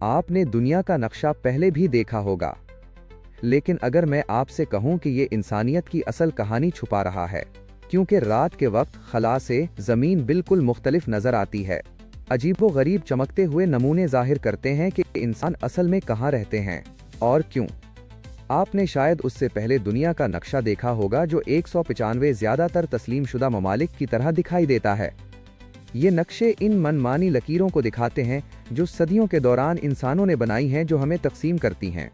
आपने दुनिया का नक्शा पहले भी देखा होगा, लेकिन अगर मैं आपसे कहूं कि ये इंसानियत की असल कहानी छुपा रहा है, क्योंकि रात के वक्त खला से ज़मीन बिल्कुल मुख्तलिफ नज़र आती है। अजीबोगरीब चमकते हुए नमूने जाहिर करते हैं कि इंसान असल में कहाँ रहते हैं और क्यों। आपने शायद उससे पहले दुनिया का नक्शा देखा होगा जो 195 ज़्यादातर तस्लीमशुदा ममालिक की तरह दिखाई देता है। ये नक्शे इन मनमानी लकीरों को दिखाते हैं जो सदियों के दौरान इंसानों ने बनाई हैं, जो हमें तकसीम करती हैं।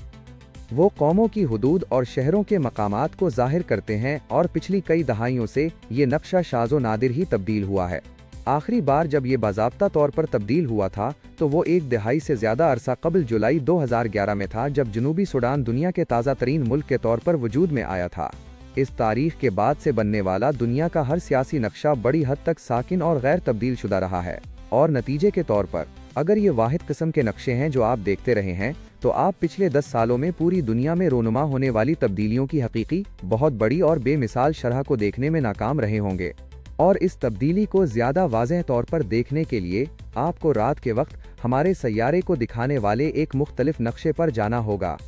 वो कौमों की हुदूद और शहरों के मकामात को जाहिर करते हैं, और पिछली कई दहाइयों से ये नक्शा शाज़ो नादिर ही तब्दील हुआ है। आखिरी बार जब ये बाज़ाब्ता तौर पर तब्दील हुआ था तो वो एक दहाई से ज़्यादा अरसा कबल जुलाई 2011 में था, जब जनूबी सूडान दुनिया के ताज़ा तरीन मुल्क के तौर पर वजूद में आया था। इस तारीख के बाद से बनने वाला दुनिया का हर सियासी नक्शा बड़ी हद तक साकिन और गैर तब्दील शुदा रहा है, और नतीजे के तौर पर अगर ये वाहिद किस्म के नक्शे हैं जो आप देखते रहे हैं, तो आप पिछले 10 सालों में पूरी दुनिया में रोनुमा होने वाली तब्दीलियों की हकीकी, बहुत बड़ी और बेमिसाल शरह को देखने में नाकाम रहे होंगे। और इस तब्दीली को ज़्यादा वाज़ेह तौर पर देखने के लिए आपको रात के वक्त हमारे सैयारे को दिखाने वाले एक मुख्तलिफ नक्शे पर जाना होगा।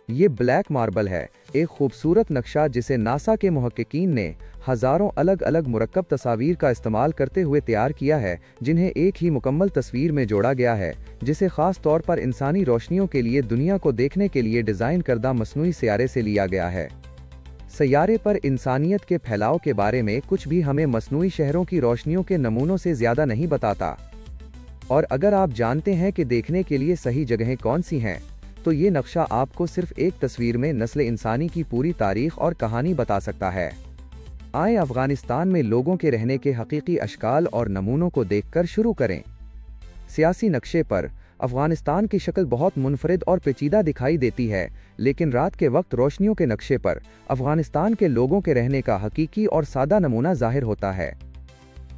ये ब्लैक मार्बल है, एक खूबसूरत नक्शा जिसे नासा के मुहक्किकीन ने हज़ारों अलग अलग मुरक्कब तस्वीर का इस्तेमाल करते हुए तैयार किया है, जिन्हें एक ही मुकम्मल तस्वीर में जोड़ा गया है, जिसे ख़ास तौर पर इंसानी रोशनियों के लिए दुनिया को देखने के लिए डिज़ाइन करदा मसनूई सियारे से लिया गया है। सैयारे पर इंसानियत के फैलाव के बारे में कुछ भी हमें मसनूई शहरों की रोशनियों के नमूनों से ज़्यादा नहीं बताता। और अगर आप जानते हैं कि देखने के लिए सही जगहें कौन सी हैं, तो ये नक्शा आपको सिर्फ एक तस्वीर में नस्ल इंसानी की पूरी तारीख और कहानी बता सकता है। आए अफगानिस्तान में लोगों के रहने के हकीकी अशकाल और नमूनों को देखकर शुरू करें। सियासी नक्शे पर अफगानिस्तान की शक्ल बहुत मुनफरिद और पेचीदा दिखाई देती है, लेकिन रात के वक्त रोशनियों के नक्शे पर अफगानिस्तान के लोगों के रहने का हकीकी और सादा नमूना जाहिर होता है।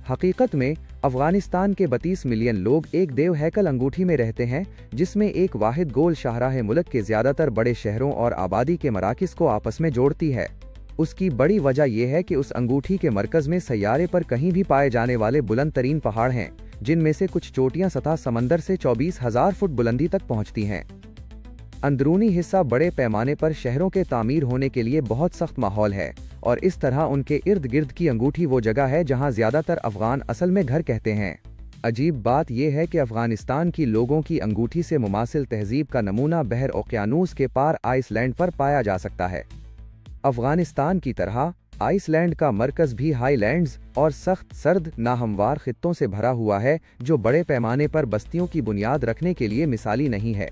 हकीकत में अफगानिस्तान के 32 मिलियन लोग एक देव हैकल अंगूठी में रहते हैं, जिसमें एक वाहिद गोल शाहराह मुल्क के ज़्यादातर बड़े शहरों और आबादी के मराकिज़ को आपस में जोड़ती है। उसकी बड़ी वजह यह है कि उस अंगूठी के मरकज़ में सैयारे पर कहीं भी पाए जाने वाले बुलंद तरीन पहाड़ हैं, जिनमें से कुछ चोटियां सतह समंदर से 24,000 फुट बुलंदी तक पहुंचती हैं। अंदरूनी हिस्सा बड़े पैमाने पर शहरों के तामीर होने के लिए बहुत सख्त माहौल है, और इस तरह उनके इर्द गिर्द की अंगूठी वो जगह है जहां ज़्यादातर अफगान असल में घर कहते हैं। अजीब बात यह है कि अफगानिस्तान की लोगों की अंगूठी से मुमासिल तहजीब का नमूना बहर ओकियानूस के पार आइसलैंड पर पाया जा सकता है। अफगानिस्तान की तरह आइसलैंड का मरकज़ भी हाईलैंड्स और सख्त सर्द नाहमवार खित्तों से भरा हुआ है, जो बड़े पैमाने पर बस्तियों की बुनियाद रखने के लिए मिसाली नहीं है।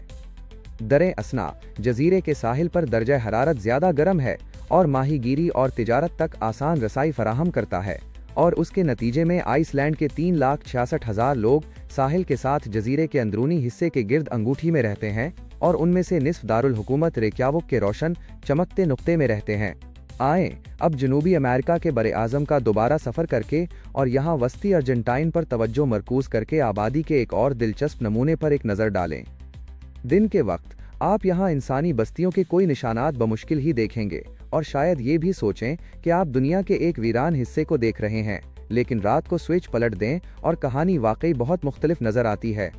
दरे असना जजीरे के साहिल पर दर्जा हरारत ज़्यादा गर्म है और माहीगीरी और तिजारत तक आसान रसाई फराहम करता है, और उसके नतीजे में आइसलैंड के 3,66,000 लोग साहिल के साथ जजीरे के अंदरूनी हिस्से के गिर्द अंगूठी में रहते हैं, और उनमें से निस्फ दारुल हुकूमत रेक्यावुक के रोशन चमकते नुक्ते में रहते हैं। आए अब जनूबी अमेरिका के बरे आज़म का दोबारा सफ़र करके और यहाँ वस्ती अर्जेंटाइन पर तवज्जो मरकूज़ करके आबादी के एक और दिलचस्प नमूने पर एक नज़र डालें। दिन के वक्त आप यहाँ इंसानी बस्तियों के कोई निशानात बमुश्किल ही देखेंगे, और शायद ये भी सोचें कि आप दुनिया के एक वीरान हिस्से को देख रहे हैं, लेकिन रात को स्विच पलट दें और कहानी वाकई बहुत मुख्तलिफ नज़र आती है।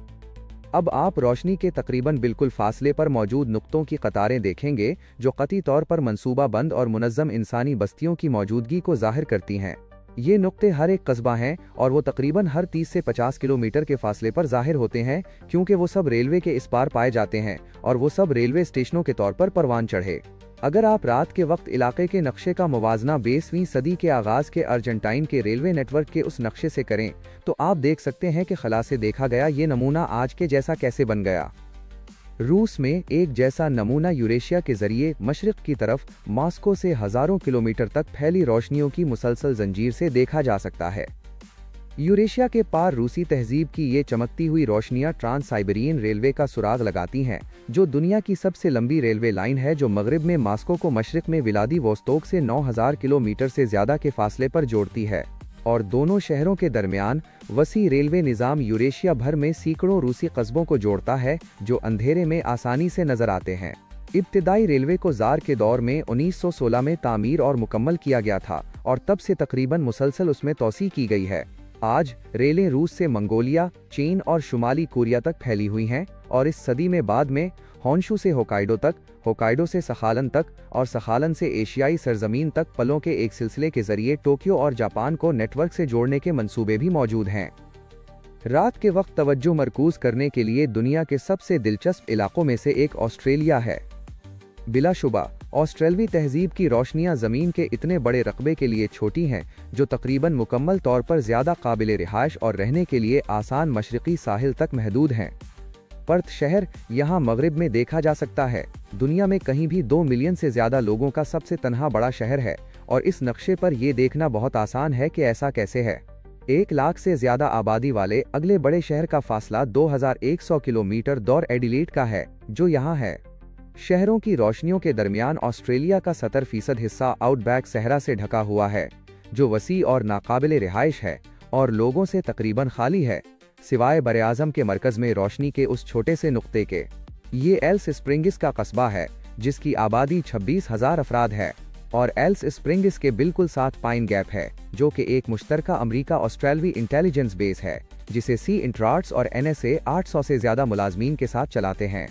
अब आप रोशनी के तकरीबन बिल्कुल फासले पर मौजूद नुक्तों की कतारें देखेंगे, जो कतई तौर पर मंसूबा बंद और मुनज़्ज़म इंसानी बस्तियों की मौजूदगी को जाहिर करती हैं। ये नुक्ते हर एक कस्बा हैं, और वो तकरीबन हर 30 से 50 किलोमीटर के फासले पर जाहिर होते हैं, क्योंकि वो सब रेलवे के इस पार पाए जाते हैं, और वो सब रेलवे स्टेशनों के तौर पर परवान चढ़े। अगर आप रात के वक्त इलाके के नक्शे का मुवाजना 20वीं सदी के आगाज़ के अर्जेंटाइन के रेलवे नेटवर्क के उस नक्शे से करें, तो आप देख सकते हैं कि खला से देखा गया ये नमूना आज के जैसा कैसे बन गया। रूस में एक जैसा नमूना यूरेशिया के जरिए मशरिक की तरफ मॉस्को से हज़ारों किलोमीटर तक फैली रोशनियों की मुसलसल जंजीर से देखा जा सकता है। यूरेशिया के पार रूसी तहजीब की ये चमकती हुई रोशनियां ट्रांस साइबेरियन रेलवे का सुराग लगाती हैं, जो दुनिया की सबसे लंबी रेलवे लाइन है, जो मगरिब में मॉस्को को मशरिक में व्लादिवोस्तोक से 9,000 किलोमीटर से ज़्यादा के फासले पर जोड़ती है, और दोनों शहरों के दरमियान वसी रेलवे निज़ाम यूरेशिया भर में सैकड़ों रूसी कस्बों को जोड़ता है, जो अंधेरे में आसानी से नजर आते हैं। इब्तिदाई रेलवे को ज़ार के दौर में 1916 में तामीर और मुकम्मल किया गया था, और तब से तकरीबन मुसलसल उसमें तौसी की गई है। आज रेलें रूस से मंगोलिया, चीन और शुमाली कोरिया तक फैली हुई हैं और इस सदी में बाद में होन्शु से होकाइडो तक, होकाइडो से सखालन तक और सखालन से एशियाई सरजमीन तक पलों के एक सिलसिले के जरिए टोक्यो और जापान को नेटवर्क से जोड़ने के मंसूबे भी मौजूद हैं। रात के वक्त तवज्जो मरकूज करने के लिए दुनिया के सबसे दिलचस्प इलाकों में से एक ऑस्ट्रेलिया है। बिलाशुबा ऑस्ट्रेलवी तहजीब की रोशनियां ज़मीन के इतने बड़े रकबे के लिए छोटी हैं जो तकरीबन मुकम्मल तौर पर ज़्यादा काबिल रिहाइश और रहने के लिए आसान मशरक़ी साहिल तक महदूद हैं। पर्थ शहर यहाँ मगरिब में देखा जा सकता है। दुनिया में कहीं भी 2 मिलियन से ज़्यादा लोगों का सबसे तन्हा बड़ा शहर है और इस नक्शे पर ये देखना बहुत आसान है कि ऐसा कैसे है। 1 लाख से ज़्यादा आबादी वाले अगले बड़े शहर का फासला 2100 किलोमीटर दौर एडिलेड का है जो यहाँ है। शहरों की रोशनियों के दरमियान ऑस्ट्रेलिया का 70% हिस्सा आउटबैक सहरा से ढका हुआ है जो वसी और नाकाबिले रिहाइश है और लोगों से तकरीबन खाली है, सिवाय बरे-आज़म के मरकज में रोशनी के उस छोटे से नुक्ते के। ये एल्स स्प्रिंग्स का कस्बा है जिसकी आबादी 26,000 अफराद है और एल्स स्प्रिंग्स के बिल्कुल साथ पाइन गैप है जो कि एक मुश्तरका अमरीका ऑस्ट्रेलवी इंटेलिजेंस बेस है जिसे सी इंट्राट्स और NSA 800 से ज़्यादा मुलाजमीन के साथ चलाते हैं।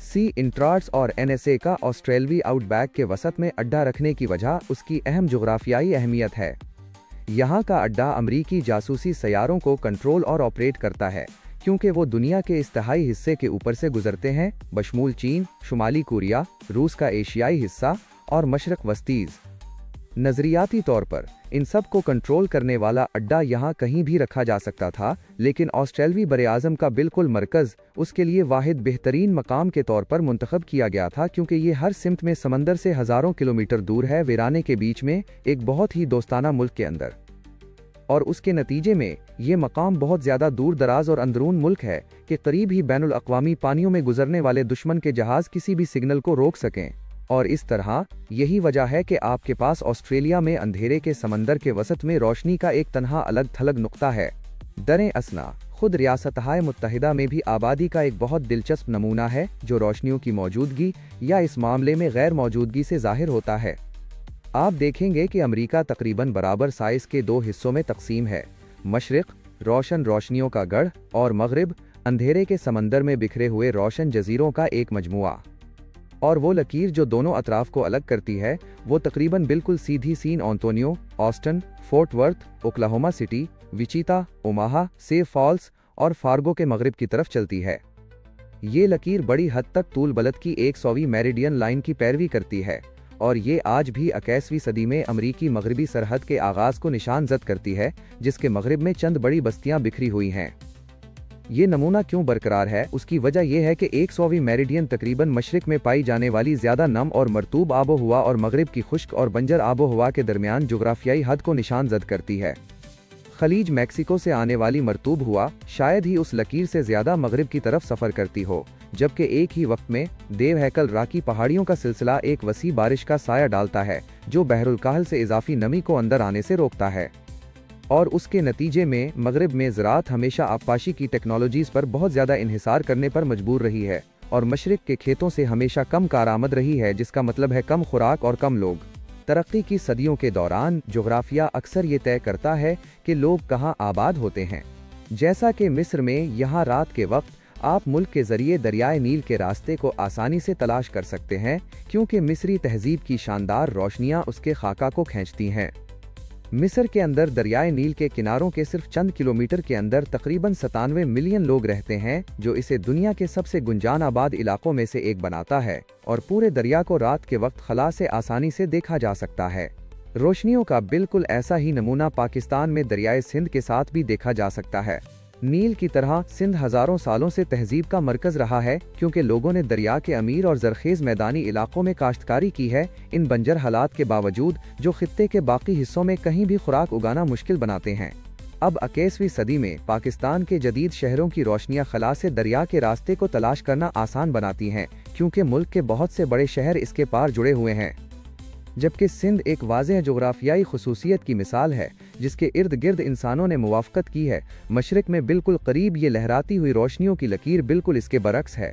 सी इंट्राट्स और NSA का ऑस्ट्रेलवी आउटबैक के वसत में अड्डा रखने की वजह उसकी अहम जोग्राफियाई अहमियत है। यहाँ का अड्डा अमरीकी जासूसी सैयारों को कंट्रोल और ऑपरेट करता है क्योंकि वो दुनिया के इस्तिहाई हिस्से के ऊपर से गुजरते हैं, बशमूल चीन, शुमाली कोरिया, रूस का एशियाई हिस्सा और मशरक वस्तीज़। नज़रियाती तौर पर इन सब को कंट्रोल करने वाला अड्डा यहाँ कहीं भी रखा जा सकता था, लेकिन ऑस्ट्रेलवी बरे-आज़म का बिल्कुल मरकज़ उसके लिए वाहिद बेहतरीन मकाम के तौर पर मुंतखब किया गया था क्योंकि ये हर सिमत में समंदर से हज़ारों किलोमीटर दूर है, वीराने के बीच में एक बहुत ही दोस्ताना मुल्क के अंदर। और उसके नतीजे में ये मकाम बहुत ज़्यादा दूर दराज और अंदरून मुल्क है कि करीब ही बैनुल अक़वामी पानियों में गुजरने वाले दुश्मन के जहाज़ किसी भी सिग्नल को रोक सकें। और इस तरह यही वजह है कि आपके पास ऑस्ट्रेलिया में अंधेरे के समंदर के वसत में रोशनी का एक तन्हा अलग थलग नुक्ता है। दरें असना खुद रियासत-ए मुत्तहिदा में भी आबादी का एक बहुत दिलचस्प नमूना है जो रोशनियों की मौजूदगी या इस मामले में गैर मौजूदगी से जाहिर होता है। आप देखेंगे कि अमरीका तकरीबन बराबर साइज के 2 हिस्सों में तकसीम है, मशरिक रोशन रोशनियों का गढ़ और मगरिब अंधेरे के समंदर में बिखरे हुए रोशन जजीरों का एक मजमुआ। और वो लकीर जो दोनों अतराफ को अलग करती है वो तकरीबन बिल्कुल सीधी San Antonio, Austin, Fort Worth, Oklahoma City, Wichita, Omaha, सेव फॉल्स और फार्गो के मगरिब की तरफ चलती है। ये लकीर बड़ी हद तक तूल बलद की 100वीं मेरिडियन लाइन की पैरवी करती है और ये आज भी 21वीं सदी में अमरीकी मगरबी सरहद के आगाज़ को निशान जद करती है जिसके मगरिब में चंद बड़ी बस्तियां बिखरी हुई हैं। ये नमूना क्यों बरकरार है उसकी वजह यह है कि 100वीं मेरिडियन तकरीबन मशरिक में पाई जाने वाली ज़्यादा नम और मरतूब आबो हवा और मगरिब की खुश्क और बंजर आबो हवा के दरमियान जोग्राफियाई हद को निशान जद करती है। खलीज मैक्सिको से आने वाली मरतूब हुआ शायद ही उस लकीर से ज़्यादा मगरिब की तरफ सफ़र करती हो, जबकि एक ही वक्त में देव हैकल राकी पहाड़ियों का सिलसिला एक वसी बारिश का साया डालता है जो बहरुल काहल से इजाफी नमी को अंदर आने से रोकता है और उसके नतीजे में मगरिब में ज़राअत हमेशा आबपाशी की टेक्नोलॉजीज़ पर बहुत ज़्यादा इन्हिसार करने पर मजबूर रही है और मशरिक के खेतों से हमेशा कम कारआमद रही है, जिसका मतलब है कम खुराक और कम लोग। तरक्की की सदियों के दौरान जोग्राफिया अक्सर ये तय करता है कि लोग कहाँ आबाद होते हैं। जैसा कि मिस्र में यहाँ रात के वक्त आप मुल्क के ज़रिए दरियाए नील के रास्ते को आसानी से तलाश कर सकते हैं क्योंकि मिस्री तहजीब की शानदार रोशनियाँ उसके खाका को खींचती हैं। मिस्र के अंदर दरियाए नील के किनारों के सिर्फ चंद किलोमीटर के अंदर तकरीबन 97 मिलियन लोग रहते हैं जो इसे दुनिया के सबसे गुंजान आबाद इलाकों में से एक बनाता है और पूरे दरिया को रात के वक्त खला से आसानी से देखा जा सकता है। रोशनियों का बिल्कुल ऐसा ही नमूना पाकिस्तान में दरियाए सिंध के साथ भी देखा जा सकता है। नील की तरह सिंध हजारों सालों से तहजीब का मरकज रहा है क्योंकि लोगों ने दरिया के अमीर और जरखेज मैदानी इलाकों में काश्तकारी की है। इन बंजर हालात के बावजूद जो खित्ते के बाकी हिस्सों में कहीं भी खुराक उगाना मुश्किल बनाते हैं। अब 21वीं सदी में पाकिस्तान के जदीद शहरों की रोशनियां खला से दरिया के रास्ते को तलाश करना आसान बनाती हैं क्योंकि मुल्क के बहुत से बड़े शहर इसके पार जुड़े हुए हैं, जबकि सिंध एक वाज़ेह जोग्राफियाई खुसूसियत की मिसाल है जिसके इर्द गिर्द इंसानों ने मुवाफ़क़त की है। मशरिक में बिल्कुल करीब ये लहराती हुई रोशनियों की लकीर बिल्कुल इसके बरक्स है।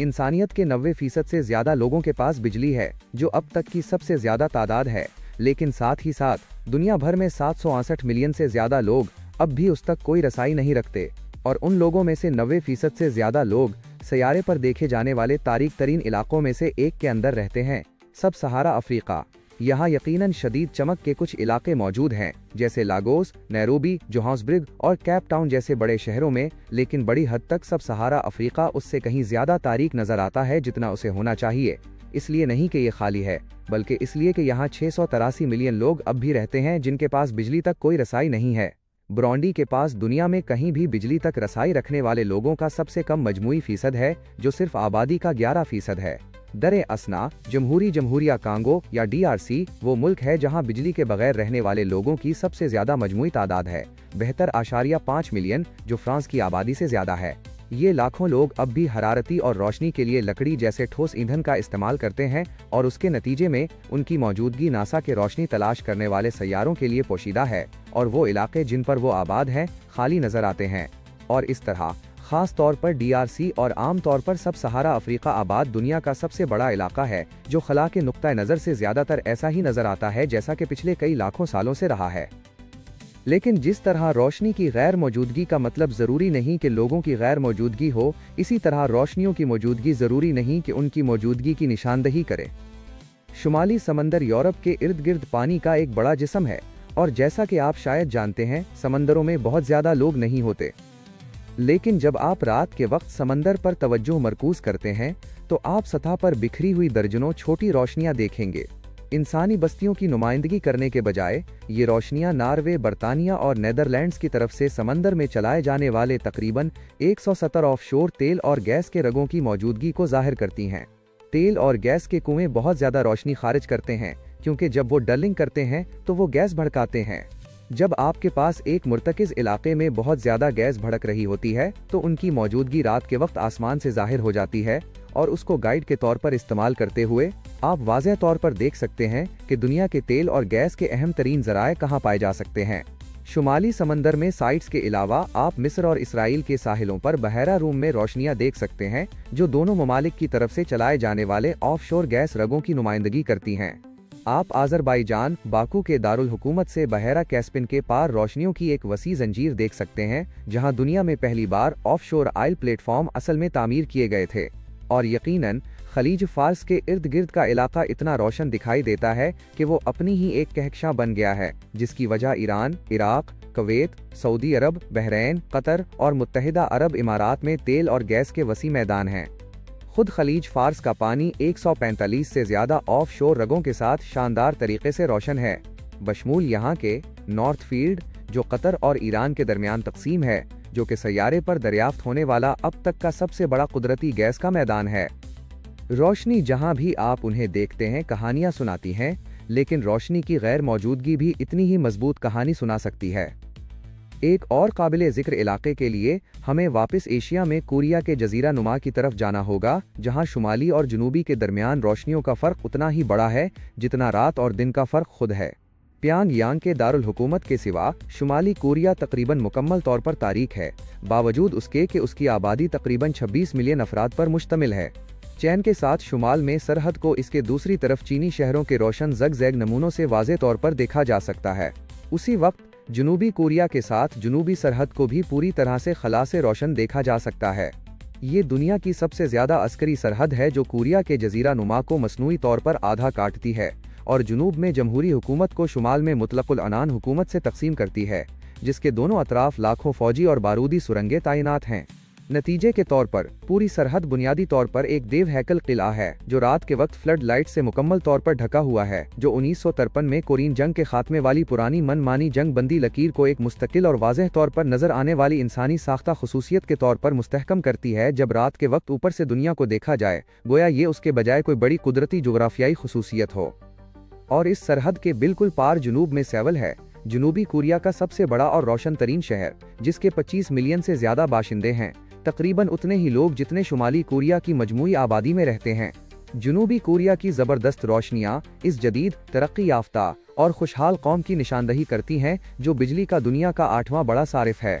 इंसानियत के 90% से ज्यादा लोगों के पास बिजली है, जो अब तक की सबसे ज्यादा तादाद है, लेकिन साथ ही साथ दुनिया भर में 768 मिलियन से ज्यादा लोग अब भी उस तक कोई रसाई नहीं रखते, और उन लोगों में से 90% से ज्यादा लोग सैयारे पर देखे जाने वाले तारीक तरीन इलाकों में से एक के अंदर रहते हैं, सब सहारा अफ्रीका। यहाँ यकीनन शदीद चमक के कुछ इलाके मौजूद हैं, जैसे लागोस, नैरोबी, जोहान्सबर्ग और कैप टाउन जैसे बड़े शहरों में, लेकिन बड़ी हद तक सब सहारा अफ्रीका उससे कहीं ज्यादा तारीक नजर आता है जितना उसे होना चाहिए। इसलिए नहीं कि ये खाली है, बल्कि इसलिए कि यहाँ 683 मिलियन लोग अब भी रहते हैं जिनके पास बिजली तक कोई रसाई नहीं है। ब्रॉन्डी के पास दुनिया में कहीं भी बिजली तक रसाई रखने वाले लोगों का सबसे कम मजमूई फीसद है, जो सिर्फ आबादी का 11% है। दरे असना जमहूरिया कांगो या DRC वो मुल्क है जहां बिजली के बगैर रहने वाले लोगों की सबसे ज्यादा मजमूई तादाद है, 72.5 मिलियन, जो फ्रांस की आबादी से ज्यादा है। ये लाखों लोग अब भी हरारती और रोशनी के लिए लकड़ी जैसे ठोस ईंधन का इस्तेमाल करते हैं, और उसके नतीजे में उनकी मौजूदगी नासा के रोशनी तलाश करने वाले सैयारों के लिए पोशीदा है, और वो इलाके जिन पर वो आबाद हैं खाली नजर आते हैं। और इस तरह खास तौर पर DRC और आम तौर पर सब सहारा अफ्रीका आबाद दुनिया का सबसे बड़ा इलाका है, जो खला के नुक्ता नज़र से ज्यादातर ऐसा ही नजर आता है जैसा कि पिछले कई लाखों सालों से रहा है। लेकिन जिस तरह रोशनी की गैर मौजूदगी का मतलब ज़रूरी नहीं कि लोगों की गैर मौजूदगी हो, इसी तरह रोशनियों की मौजूदगी ज़रूरी नहीं कि उनकी मौजूदगी की निशानदही करे। शुमाली समंदर यूरोप के इर्द गिर्द पानी का एक बड़ा जिस्म है, और जैसा कि आप शायद जानते हैं, समंदरों में बहुत ज़्यादा लोग नहीं होते। लेकिन जब आप रात के वक्त समंदर पर तवज्जो मरकूज करते हैं, तो आप सतह पर बिखरी हुई दर्जनों छोटी रोशनियां देखेंगे। इंसानी बस्तियों की नुमाइंदगी करने के बजाय ये रोशनियां नॉर्वे, बर्तानिया और नेदरलैंड्स की तरफ से समंदर में चलाए जाने वाले तकरीबन 170 ऑफशोर तेल और गैस के रगों की मौजूदगी को जाहिर करती हैं। तेल और गैस के कुएं बहुत ज़्यादा रोशनी खारिज करते हैं, क्योंकि जब वो डलिंग करते हैं तो वो गैस भड़काते हैं। जब आपके पास एक मुर्तकिज़ इलाके में बहुत ज़्यादा गैस भड़क रही होती है, तो उनकी मौजूदगी रात के वक्त आसमान से जाहिर हो जाती है, और उसको गाइड के तौर पर इस्तेमाल करते हुए आप वाज़ेह तौर पर देख सकते हैं कि दुनिया के तेल और गैस के अहम तरीन ज़राए कहाँ पाए जा सकते हैं। शुमाली समंदर में साइट्स के अलावा आप मिस्र और इसराइल के साहिलों पर बहरा रूम में रोशनियां देख सकते हैं, जो दोनों ममालिक की तरफ से चलाए जाने वाले ऑफशोर गैस रगों की नुमाइंदगी करती हैं। आप आज़रबाईजान, बाकू के दारुल हुकूमत से बहरा कैस्पियन के पार रोशनियों की एक वसी जंजीर देख सकते हैं, जहां दुनिया में पहली बार ऑफशोर ऑयल प्लेटफॉर्म असल में तामीर किए गए थे। और यकीनन खलीज फार्स के इर्द गिर्द का इलाका इतना रोशन दिखाई देता है कि वो अपनी ही एक कहकशां बन गया है, जिसकी वजह ईरान, इराक, कुवैत, सऊदी अरब, बहरैन, कतर और मुत्तहिदा अरब इमारात में तेल और गैस के वसी मैदान हैं। खुद खलीज फार्स का पानी 145 से ज्यादा ऑफ शोर रगों के साथ शानदार तरीके से रोशन है, बशमूल यहाँ के नॉर्थ फील्ड, जो कतर और ईरान के दरमियान तकसीम है, जो कि सैयारे पर दरियाफ्त होने वाला अब तक का सबसे बड़ा कुदरती गैस का मैदान है। रोशनी जहाँ भी आप उन्हें देखते हैं कहानियाँ सुनाती हैं, लेकिन रोशनी की गैर मौजूदगी भी इतनी ही मजबूत कहानी सुना सकती है। एक और काबिले ज़िक्र इलाके के लिए हमें वापस एशिया में कोरिया के जजीरा नुमा की तरफ जाना होगा, जहां शुमाली और जनूबी के दरमियान रोशनियों का फ़र्क उतना ही बड़ा है जितना रात और दिन का फ़र्क खुद है। प्यांगयांग के दारुल हुकूमत के सिवा शुमाली कोरिया तकरीबन मुकम्मल तौर पर तारीक है, बावजूद उसके कि उसकी आबादी तकरीबन 26 मिलियन अफराद पर मुश्तमिल है। चैन के साथ शुमाल में सरहद को इसके दूसरी तरफ चीनी शहरों के रोशन ज़गज़ैग नमूनों से वाज़े तौर पर देखा जा सकता है। उसी वक्त जनूबी कोरिया के साथ जनूबी सरहद को भी पूरी तरह से खला से रोशन देखा जा सकता है। ये दुनिया की सबसे ज्यादा अस्करी सरहद है, जो कोरिया के जजीरा नुमा को मसनूई तौर पर आधा काटती है और जनूब में जमहूरी हुकूमत को शुमाल में मुतलकुल अनान हुकूमत से तकसीम करती है, जिसके दोनों अतराफ लाखों फौजी और बारूदी सुरंगें तैनात हैं। नतीजे के तौर पर पूरी सरहद बुनियादी तौर पर एक देव हैकल किला है, जो रात के वक्त फ्लड लाइट से मुकम्मल तौर पर ढका हुआ है, जो 1953 में कोरियन जंग के खात्मे वाली पुरानी मनमानी जंग बंदी लकीर को एक मुस्तकिल और वाज़ेह तौर पर नजर आने वाली इंसानी साख्ता खुसूसियत के तौर पर मुस्तहकम करती है। जब रात के वक्त ऊपर से दुनिया को देखा जाए, गोया ये उसके बजाय कोई बड़ी कुदरती जोग्राफियाई खुसूसियत हो। और इस सरहद के बिल्कुल पार जनूब में सेवल है, जनूबी कोरिया का सबसे बड़ा और रोशन तरीन शहर, जिसके 25 मिलियन से ज्यादा बाशिंदे हैं, तकरीबन उतने ही लोग जितने शुमाली कोरिया की मजमूई आबादी में रहते हैं। जनूबी कोरिया की ज़बरदस्त रोशनियाँ इस जदीद, तरक्की याफ्ता और खुशहाल कौम की निशानदही करती हैं, जो बिजली का दुनिया का 8वां बड़ा सारिफ है।